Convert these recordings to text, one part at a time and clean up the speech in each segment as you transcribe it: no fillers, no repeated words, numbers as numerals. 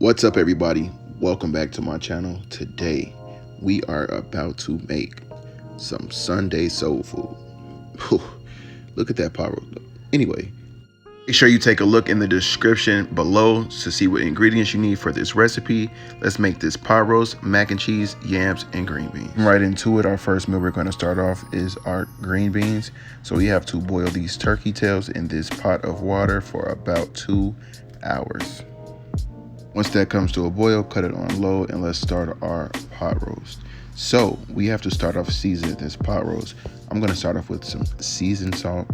What's up, everybody? Welcome back to my channel. Today we are about to make some Sunday soul food. Whew, look at that pot roast. Anyway, make sure you take a look in the description below to see what ingredients you need for this recipe. Let's make this pot roast, mac and cheese, yams, and green beans. Right into it. Our first meal we're going to start off is our green beans. So we have to boil these turkey tails in this pot of water for about 2 hours. Once that comes to a boil, cut it on low and let's start our pot roast. So we have to start off seasoning this pot roast. I'm gonna start off with some seasoned salt.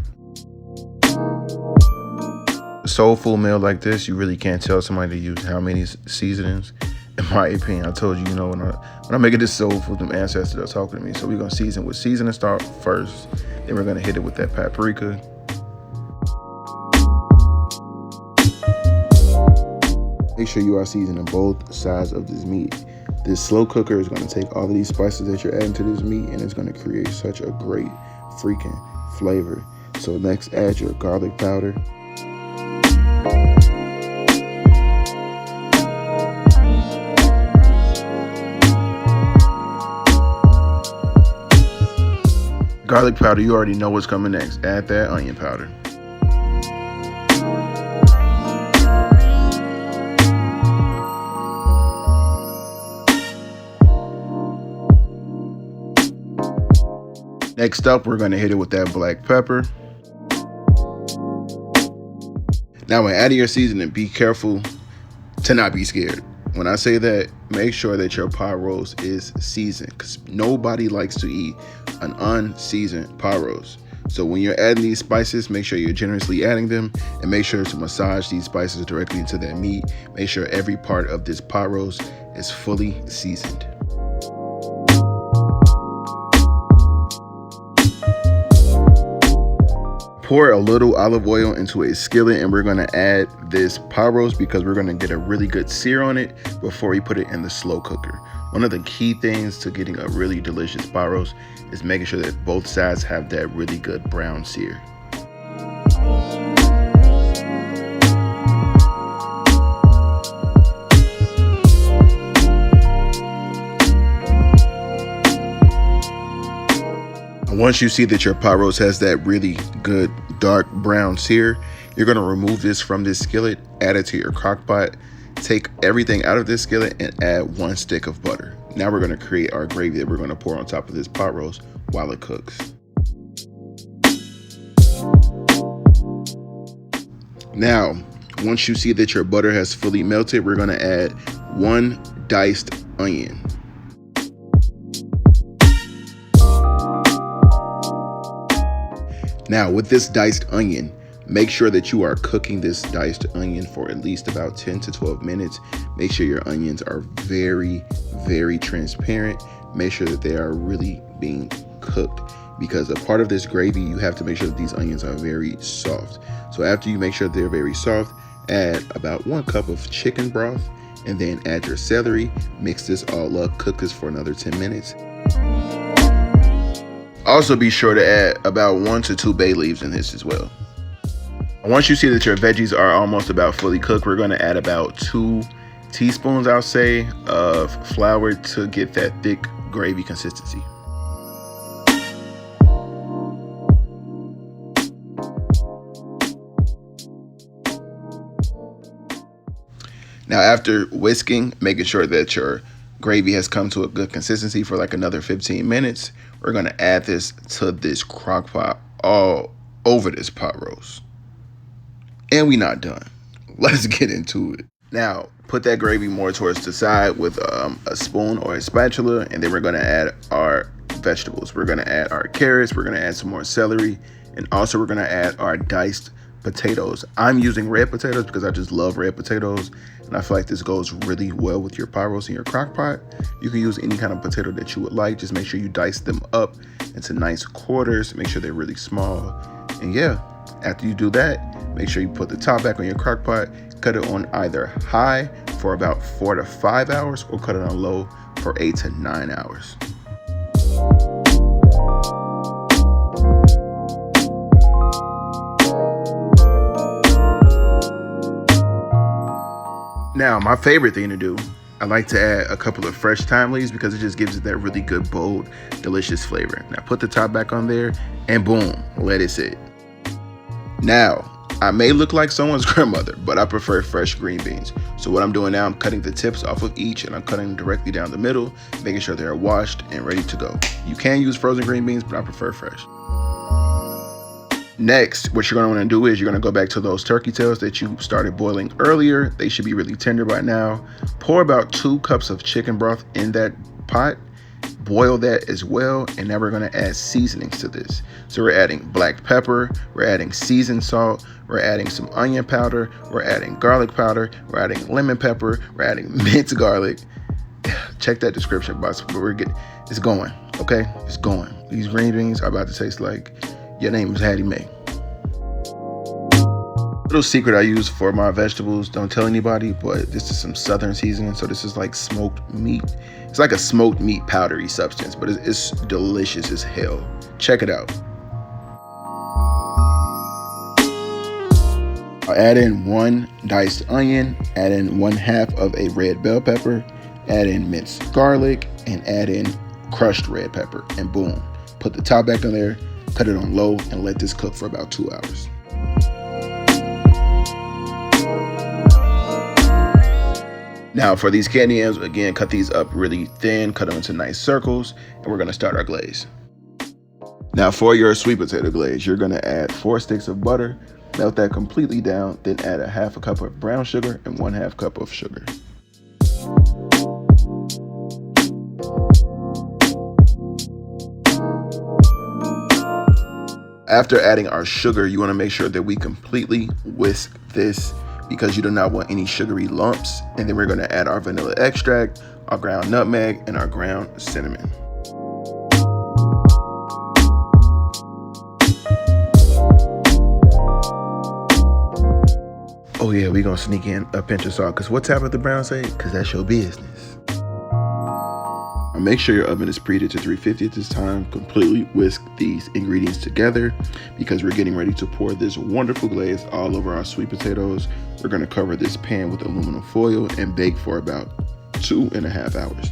A soulful meal like this, you really can't tell somebody to use how many seasonings. In my opinion, I told you, when I'm making this soul food, them ancestors are talking to me. So we're gonna season with seasoning salt first. Then we're gonna hit it with that paprika. Make sure you are seasoning both sides of this meat. This slow cooker is going to take all of these spices that you're adding to this meat and it's going to create such a great freaking flavor. So next, add your garlic powder. Garlic powder, you already know what's coming next. Add that onion powder. Next up, we're going to hit it with that black pepper. Now, when adding your seasoning, be careful to not be scared. When I say that, make sure that your pot roast is seasoned because nobody likes to eat an unseasoned pot roast. So when you're adding these spices, make sure you're generously adding them and make sure to massage these spices directly into that meat. Make sure every part of this pot roast is fully seasoned. Pour a little olive oil into a skillet and we're going to add this pot roast because we're going to get a really good sear on it before we put it in the slow cooker. One of the key things to getting a really delicious pot roast is making sure that both sides have that really good brown sear. Once you see that your pot roast has that really good dark brown sear, you're going to remove this from this skillet, add it to your crock pot, take everything out of this skillet and add 1 stick of butter. Now we're going to create our gravy that we're going to pour on top of this pot roast while it cooks. Now, once you see that your butter has fully melted, we're going to add 1 diced onion. Now, with this diced onion, make sure that you are cooking this diced onion for at least about 10 to 12 minutes. Make sure your onions are very, very transparent. Make sure that they are really being cooked because a part of this gravy, you have to make sure that these onions are very soft. So after you make sure they're very soft, add about 1 cup of chicken broth and then add your celery. Mix this all up, cook this for another 10 minutes. Also be sure to add about 1 to 2 bay leaves in this as well. Once you see that your veggies are almost about fully cooked, we're going to add about 2 teaspoons, I'll say, of flour to get that thick gravy consistency. Now, after whisking, making sure that your gravy has come to a good consistency for like another 15 minutes, we're going to add this to this crock pot all over this pot roast. And we're not done. Let's get into it. Now, put that gravy more towards the side with a spoon or a spatula, and then we're going to add our vegetables. We're going to add our carrots, we're going to add some more celery, and also we're going to add our diced potatoes. I'm using red potatoes because I just love red potatoes, and I feel like this goes really well with your pot roast and your crock pot. You can use any kind of potato that you would like. Just make sure you dice them up into nice quarters. Make sure they're really small. And yeah, after you do that, make sure you put the top back on your crock pot, cut it on either high for about 4 to 5 hours or cut it on low for 8 to 9 hours. Now, my favorite thing to do, I like to add a couple of fresh thyme leaves because it just gives it that really good, bold, delicious flavor. Now put the top back on there and boom, let it sit. Now, I may look like someone's grandmother, but I prefer fresh green beans. So what I'm doing now, I'm cutting the tips off of each and I'm cutting them directly down the middle, making sure they're washed and ready to go. You can use frozen green beans, but I prefer fresh. Next, what you're going to want to do is you're going to go back to those turkey tails that you started boiling earlier. They should be really tender by now. Pour about 2 cups of chicken broth in that pot. Boil that as well. And now we're going to add seasonings to this. So we're adding black pepper. We're adding seasoned salt. We're adding some onion powder. We're adding garlic powder. We're adding lemon pepper. We're adding minced garlic. Check that description box. It's going. Okay? It's going. These green beans are about to taste like your name is Hattie Mae. Little secret I use for my vegetables, don't tell anybody, but this is some southern seasoning. So this is like smoked meat. It's like a smoked meat powdery substance, but it's delicious as hell. Check it out. I'll add in 1 diced onion, add in 1/2 of a red bell pepper, add in minced garlic, and add in crushed red pepper, and boom. Put the top back on there, cut it on low, and let this cook for about 2 hours. Now for these candy yams, again, cut these up really thin, cut them into nice circles, and we're gonna start our glaze. Now for your sweet potato glaze, you're gonna add 4 sticks of butter, melt that completely down, then add 1/2 cup of brown sugar and 1/2 cup of sugar. After adding our sugar, you want to make sure that we completely whisk this because you do not want any sugary lumps. And then we're going to add our vanilla extract, our ground nutmeg, and our ground cinnamon. Oh yeah, we're going to sneak in a pinch of salt because what tablet the brown say? Because that's your business. Make sure your oven is preheated to 350 at this time. Completely whisk these ingredients together because we're getting ready to pour this wonderful glaze all over our sweet potatoes. We're going to cover this pan with aluminum foil and bake for about 2.5 hours.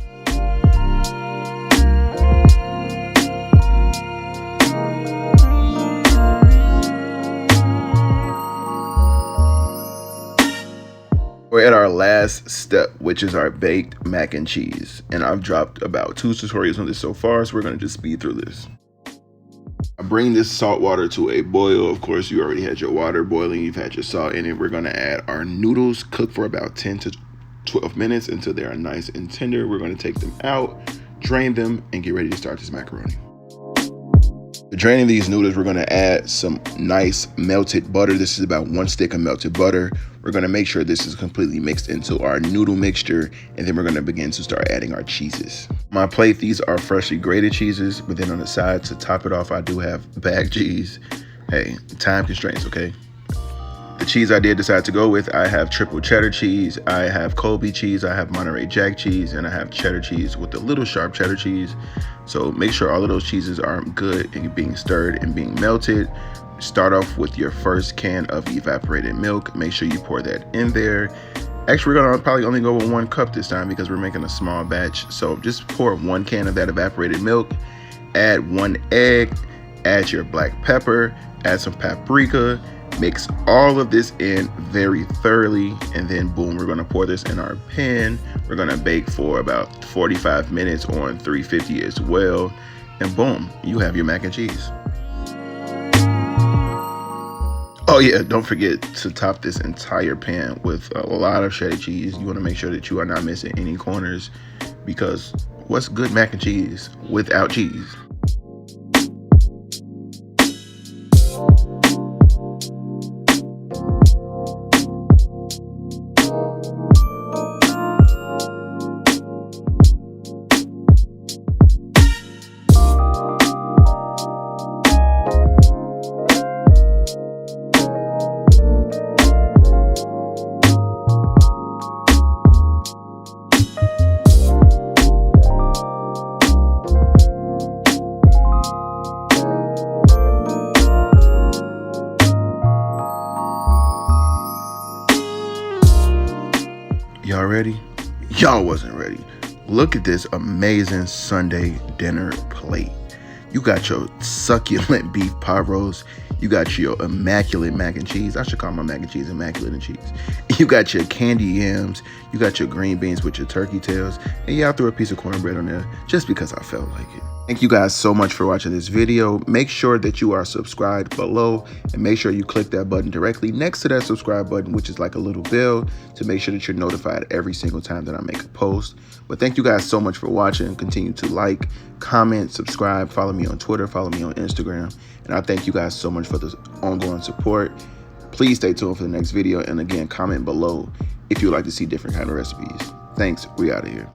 We're at our last step, which is our baked mac and cheese. And I've dropped about 2 tutorials on this so far, so we're gonna just speed through this. I bring this salt water to a boil. Of course, you already had your water boiling, you've had your salt in it. We're gonna add our noodles, cook for about 10 to 12 minutes until they are nice and tender. We're gonna take them out, drain them, and get ready to start this macaroni. To draining these noodles, we're gonna add some nice melted butter. This is about 1 stick of melted butter. We're gonna make sure this is completely mixed into our noodle mixture, and then we're gonna begin to start adding our cheeses. My plate, these are freshly grated cheeses, but then on the side to top it off, I do have bag cheese. Hey, time constraints, okay? The cheese I did decide to go with, I have triple cheddar cheese, I have Colby cheese, I have Monterey Jack cheese, and I have cheddar cheese with a little sharp cheddar cheese. So make sure all of those cheeses are good and being stirred and being melted. Start off with your first can of evaporated milk. Make sure you pour that in there. Actually, we're gonna probably only go with 1 cup this time because we're making a small batch. So just pour 1 can of that evaporated milk, add 1 egg, add your black pepper, add some paprika, mix all of this in very thoroughly, and then boom, we're gonna pour this in our pan. We're gonna bake for about 45 minutes on 350 as well, and boom, you have your mac and cheese. Oh yeah, don't forget to top this entire pan with a lot of shredded cheese. You wanna make sure that you are not missing any corners because what's good mac and cheese without cheese? Y'all wasn't ready. Look at this amazing Sunday dinner plate. You got your succulent beef pot roast. You got your immaculate mac and cheese. I should call my mac and cheese immaculate and cheese. You got your candied yams. You got your green beans with your turkey tails. And yeah, I threw a piece of cornbread on there just because I felt like it. Thank you guys so much for watching this video. Make sure that you are subscribed below and make sure you click that button directly next to that subscribe button, which is like a little bell, to make sure that you're notified every single time that I make a post. But thank you guys so much for watching. Continue to like, comment, subscribe, follow me on Twitter, follow me on Instagram. And I thank you guys so much for the ongoing support. Please stay tuned for the next video. And again, comment below if you would like to see different kind of recipes. Thanks. We out of here.